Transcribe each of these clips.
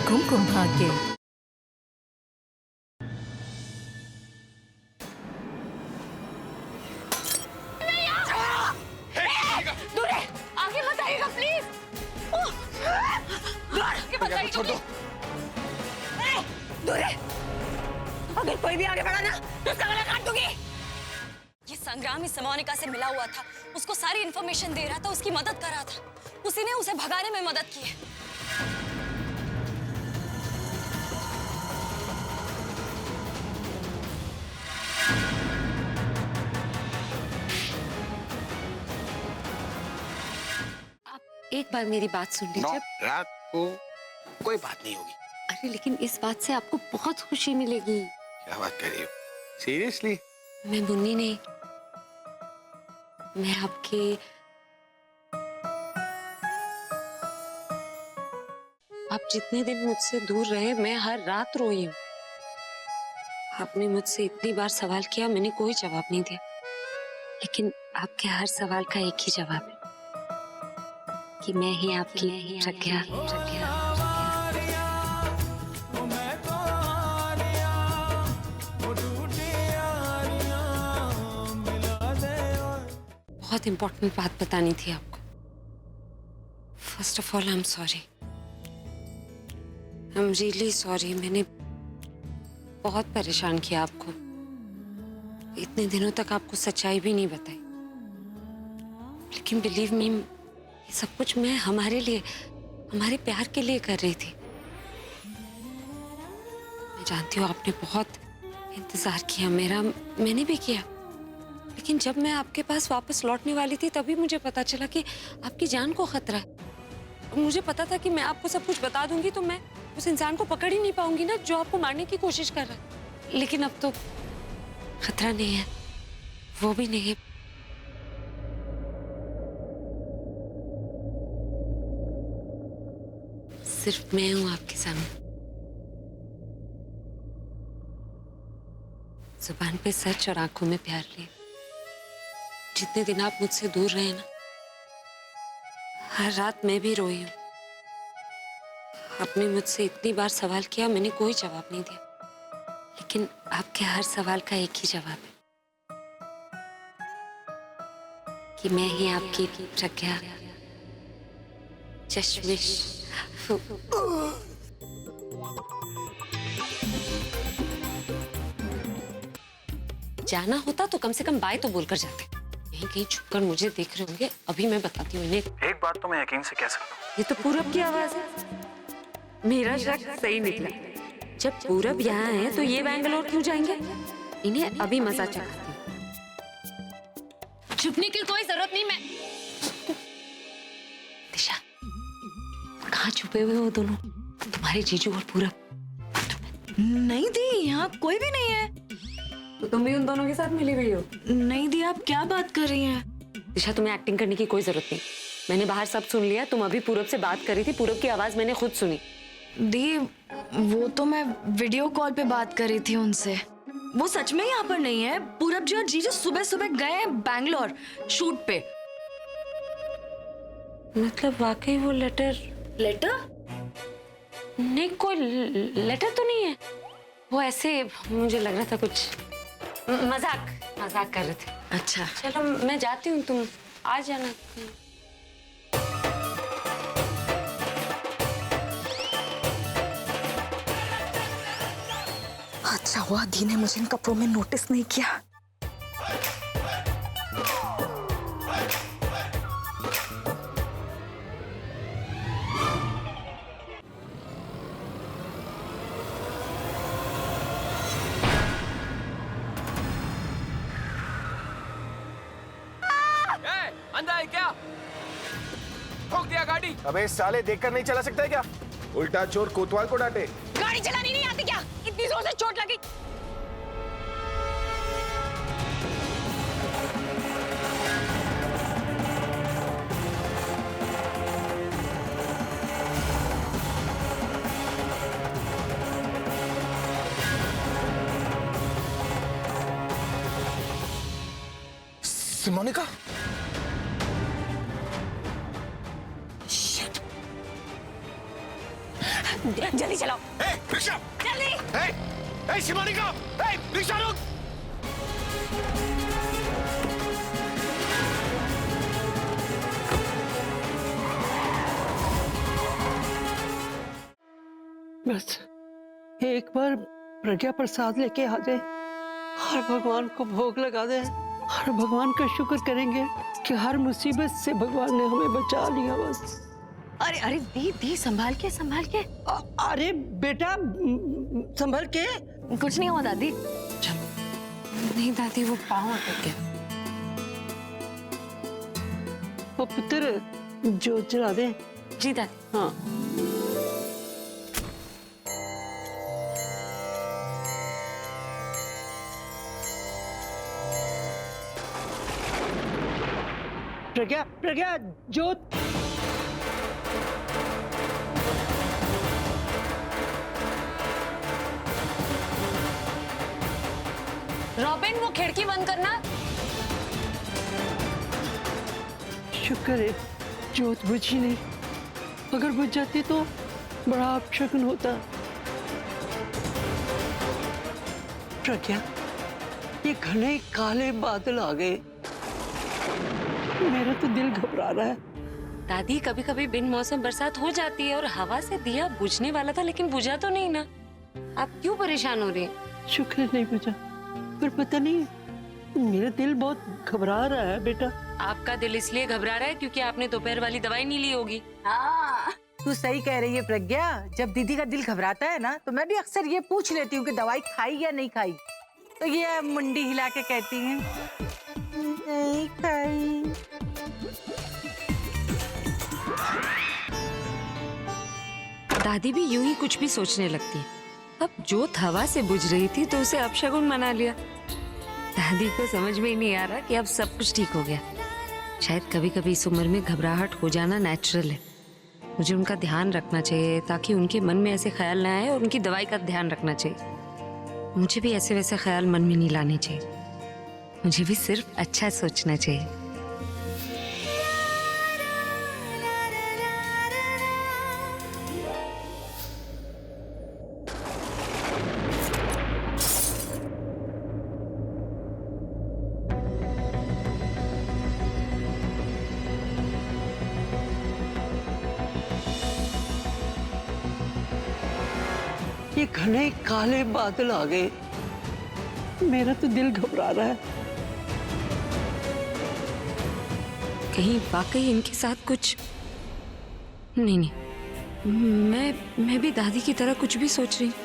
कुमकुम भाग्य। दूर है, आगे मत आइएगा प्लीज। आगे मत आइएगा, छोड़ दो। दूर है, अगर कोई भी आगे बढ़ा ना तो उसका गला काट दूंगी। ये संग्राम इस मोनिका से मिला हुआ था, उसको सारी इन्फॉर्मेशन दे रहा था, उसकी मदद कर रहा था, उसी ने उसे भगाने में मदद की है। आप एक बार मेरी बात सुन लीजिए। रात को कोई बात नहीं होगी। अरे लेकिन इस बात से आपको बहुत खुशी मिलेगी। क्या बात कर रही हो? सीरियसली? मैं मुन्नी नहीं, मैं आपके आप जितने दिन मुझसे दूर रहे मैं हर रात रोई हूँ। आपने मुझसे इतनी बार सवाल किया, मैंने कोई जवाब नहीं दिया, लेकिन आपके हर सवाल का एक ही जवाब है कि मैं ही आपकी प्रज्ञा। बहुत इंपॉर्टेंट बात बतानी थी आपको। First of all I am sorry, I am really sorry. मैंने बहुत परेशान किया आपको, इतने दिनों तक आपको सच्चाई भी नहीं बताई, लेकिन बिलीव मी, ये सब कुछ मैं हमारे लिए, हमारे प्यार के लिए कर रही थी। मैं जानती हूँ आपने बहुत इंतजार किया मेरा, मैंने भी किया, लेकिन जब मैं आपके पास वापस लौटने वाली थी तभी मुझे पता चला कि आपकी जान को खतरा है। और मुझे पता था कि मैं आपको सब कुछ बता दूंगी तो मैं उस इंसान को पकड़ ही नहीं पाऊंगी ना जो आपको मारने की कोशिश कर रहा है। लेकिन अब तो खतरा नहीं है, वो भी नहीं है। सिर्फ मैं हूं आपके सामने। जुबान पे सच और आंखों में प्यार लिए। जितने दिन आप मुझसे दूर रहे ना, हर रात मैं भी रोई हूं। आपने मुझसे इतनी बार सवाल किया, मैंने कोई जवाब नहीं दिया, लेकिन आपके हर सवाल का एक ही जवाब है कि मैं ही आपकी प्रज्ञा, चश्मिश। जाना होता तो कम से कम बाय तो बोलकर जाते। कहीं कहीं छुपकर मुझे देख रहे होंगे। अभी मैं बताती हूँ इन्हें। एक बात तो मैं यकीन से कह सकता हूँ, ये तो पूरब की आवाज है। मेरा शक सही निकला। जब पूरब यहाँ है तो ये बैंगलोर क्यों जाएंगे? इन्हें अभी मजा चखाती हूँ। छुपने की कोई जरूरत नहीं। मैं दिशा, कहाँ छुपे हुए हो दोनों, तुम्हारे जीजू और पूरब? नहीं दी, यहाँ कोई भी नहीं है। तो तुम भी उन दोनों के साथ मिली हुई हो? नहीं दी, आप क्या बात कर रही हैं? दिशा, तुम्हें एक्टिंग करने की कोई जरूरत नहीं। मैंने बाहर सब सुन लिया। तुम अभी पूरब से बात कर रही थी, पूरब की आवाज मैंने खुद सुनी। दी, वो तो मैं वीडियो कॉल पे बात कर रही थी उनसे। वो सच में यहाँ पर नहीं है। पूरब जी और जीजू सुबह सुबह गए हैं बैंगलोर शूट पे। मतलब वाकई वो लेटर नहीं, कोई लेटर तो नहीं है। वो ऐसे मुझे लग रहा था कुछ मजाक कर रहे थे। अच्छा चलो मैं जाती हूँ, तुम आ जाना। अच्छा हुआ दी ने मुझे इन कपड़ों में नोटिस नहीं किया। अंधा है क्या? ठोक दिया गाड़ी। अबे साले देखकर नहीं चला सकता है क्या? उल्टा चोर कोतवाल को डांटे। गाड़ी चलानी नहीं आती क्या? इतनी जोर से चोट लगी। मोनिका, जल्दी चलाओ। रिक्शा। जल्दी। शिवानिका, रिक्शा रुक। बस एक बार प्रज्ञा प्रसाद लेके आ जाए और भगवान को भोग लगा दे और भगवान का शुक्र करेंगे कि हर मुसीबत से भगवान ने हमें बचा लिया। बस अरे अरे दी संभाल के संभाल के। अरे बेटा संभल के। कुछ नहीं हुआ दादी। नहीं दादी, वो पाँव अटक गया। वो पुत्र जो चला दे। जी दादी। हाँ प्रज्ञा प्रज्ञा ज्योत। रॉबिन, वो खिड़की बंद करना। शुक्र है ज्योत बुझी नहीं, अगर बुझ जाती तो बड़ा अपशगुन होता। प्रज्ञा, ये घने काले बादल आ गए, मेरा तो दिल घबरा रहा है। दादी, कभी कभी बिन मौसम बरसात हो जाती है और हवा से दिया बुझने वाला था, लेकिन बुझा तो नहीं ना। आप क्यों परेशान हो रही हैं? शुक्र है नहीं बुझा, पर पता नहीं मेरा दिल बहुत घबरा रहा है बेटा। आपका दिल इसलिए घबरा रहा है क्योंकि आपने दोपहर वाली दवाई नहीं ली होगी। तू सही कह रही है प्रज्ञा। जब दीदी का दिल घबराता है ना, तो मैं भी अक्सर ये पूछ लेती हूँ कि दवाई खाई या नहीं खाई, तो ये मुंडी हिला के कहती है नहीं खाई। दादी भी यूं ही कुछ भी सोचने लगती है। अब जोत हवा से बुझ रही थी तो उसे अपशगुन मना लिया। दादी को समझ में ही नहीं आ रहा कि अब सब कुछ ठीक हो गया। शायद कभी कभी इस उम्र में घबराहट हो जाना नेचुरल है। मुझे उनका ध्यान रखना चाहिए ताकि उनके मन में ऐसे ख्याल ना आए, और उनकी दवाई का ध्यान रखना चाहिए। मुझे भी ऐसे वैसे ख्याल मन में नहीं लाने चाहिए। मुझे भी सिर्फ अच्छा सोचना चाहिए। ये घने काले बादल आ गए, मेरा तो दिल घबरा रहा है। कहीं वाकई इनके साथ कुछ नहीं। मैं भी दादी की तरह कुछ भी सोच रही हूँ।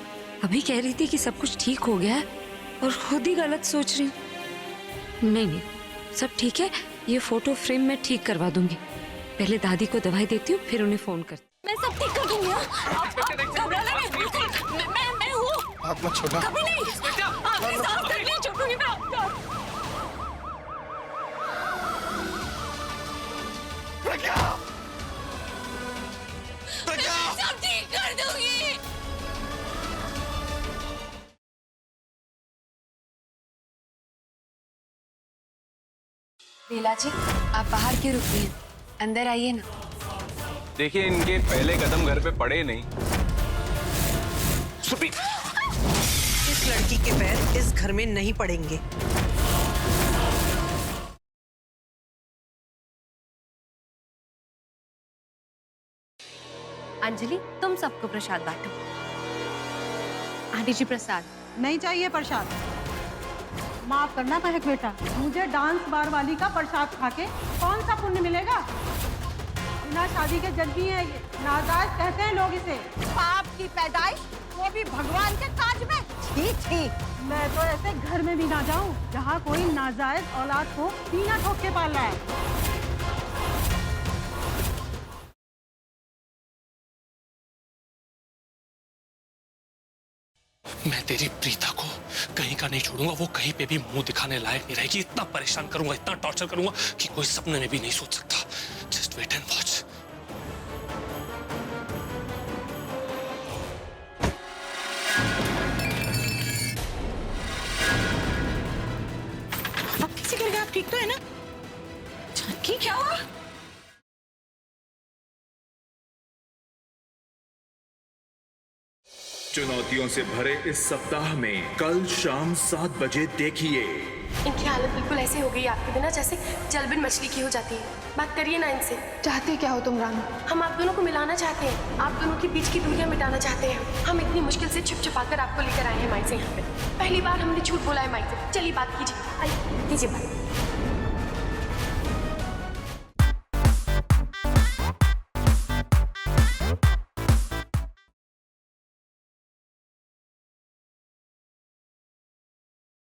अभी कह रही थी कि सब कुछ ठीक हो गया है और खुद ही गलत सोच रही हूँ। नहीं, सब ठीक है। ये फोटो फ्रेम मैं ठीक करवा दूंगी। पहले दादी को दवाई देती हूँ, फिर उन्हें फोन करती। मैं सब ठीक कर दूंगी। मैं हूँ। हाथ मत छोड़ना। कभी नहीं। आखिरी सांस तक नहीं छोड़ूंगी मैं आपका। प्रज्ञा, प्रज्ञा, सब ठीक कर दूंगी। लीला जी, आप बाहर क्यों रुक रही हैं? अंदर आइए ना। देखिए, इनके पहले कदम घर पे पड़े नहीं। सुपी, इस लड़की के पैर इस घर में नहीं पड़ेंगे। अंजलि, तुम सबको प्रसाद बांटो। आंटी जी प्रसाद। नहीं चाहिए प्रसाद। माफ करना महक बेटा, मुझे डांस बार वाली का प्रसाद खाके कौन सा पुण्य मिलेगा? बिना शादी के जल्दी है ये, नाजायज कहते हैं लोग इसे। पाप की पैदाइश, वो भी भगवान के काज में। ठीक ठीक, मैं तो ऐसे घर में भी ना जाऊं जहाँ कोई नाजायज औलाद को सीना ठोक के पाल रहा है। मैं तेरी प्रीता को कहीं का नहीं छोड़ूंगा। वो कहीं पे भी मुंह दिखाने लायक नहीं रहेगी। इतना परेशान करूंगा, इतना टॉर्चर करूंगा कि कोई सपने में भी नहीं सोच सकता। Just wait and watch. अब कैसे करेगा? आप ठीक तो है ना? जानकी, क्या हुआ? चुनौतियों से भरे इस सप्ताह में कल शाम 7 बजे देखिए। इनकी हालत बिल्कुल ऐसे हो गई आपके बिना जैसे जलबिन मछली की हो जाती है। बात करिए ना इनसे। चाहते क्या हो तुम रानू? हम आप दोनों को मिलाना चाहते हैं, आप दोनों के बीच की दूरियां मिटाना चाहते हैं। हम इतनी मुश्किल से छुप छुपाकर आपको लेकर आए हैं माई से यहाँ पे। पहली बार हमने झूठ बोला है माई से। चलिए बात कीजिए, आइए कीजिए बात।